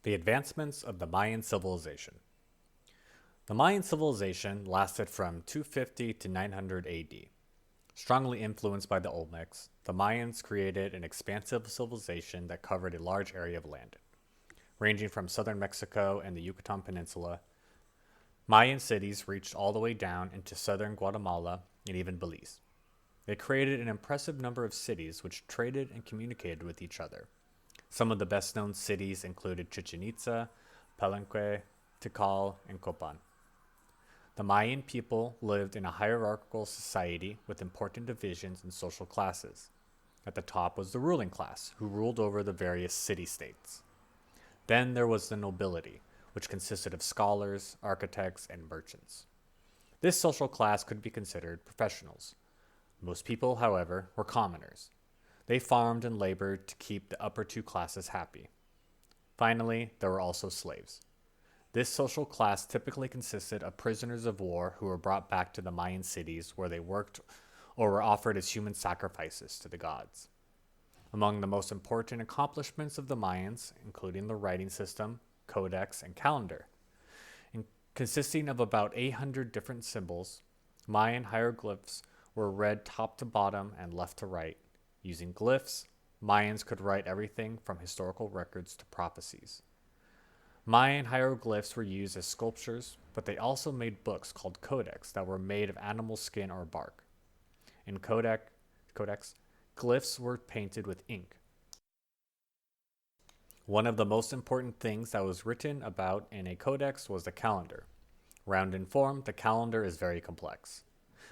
The advancements of the Mayan civilization. The Mayan civilization lasted from 250 to 900 AD. Strongly influenced by the Olmecs, the Mayans created an expansive civilization that covered a large area of land, ranging from southern Mexico and the Yucatan Peninsula. Mayan cities reached all the way down into southern Guatemala and even Belize. They created an impressive number of cities which traded and communicated with each other. Some of the best known cities included Chichen Itza, Palenque, Tikal, and Copan. The Mayan people lived in a hierarchical society with important divisions and social classes. At the top was the ruling class, who ruled over the various city-states. Then there was the nobility, which consisted of scholars, architects, and merchants. This social class could be considered professionals. Most people, however, were commoners. They farmed and labored to keep the upper two classes happy. Finally, there were also slaves. This social class typically consisted of prisoners of war who were brought back to the Mayan cities where they worked or were offered as human sacrifices to the gods. Among the most important accomplishments of the Mayans, including the writing system, codex, and calendar. Consisting of about 800 different symbols, Mayan hieroglyphs were read top to bottom and left to right. Using glyphs, Mayans could write everything from historical records to prophecies. Mayan hieroglyphs were used as sculptures, but they also made books called codex that were made of animal skin or bark. In codex, glyphs were painted with ink. One of the most important things that was written about in a codex was the calendar. Round in form, the calendar is very complex.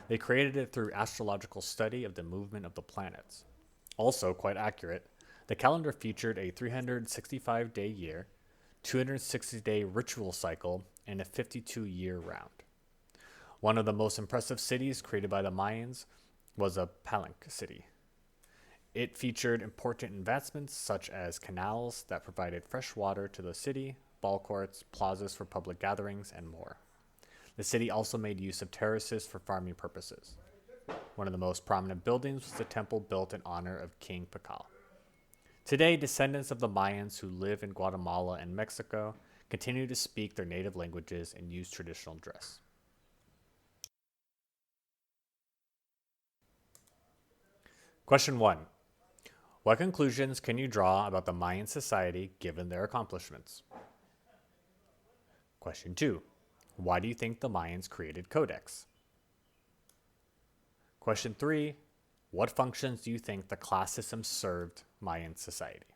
They created it through astrological study of the movement of the planets. Also quite accurate, the calendar featured a 365-day year, 260-day ritual cycle, and a 52-year round. One of the most impressive cities created by the Mayans was a Palenque city. It featured important advancements such as canals that provided fresh water to the city, ball courts, plazas for public gatherings, and more. The city also made use of terraces for farming purposes. One of the most prominent buildings was the temple built in honor of King Pacal. Today, descendants of the Mayans who live in Guatemala and Mexico continue to speak their native languages and use traditional dress. Question 1. What conclusions can you draw about the Mayan society given their accomplishments? Question 2. Why do you think the Mayans created codex? Question 3. What functions do you think the class system served Mayan society?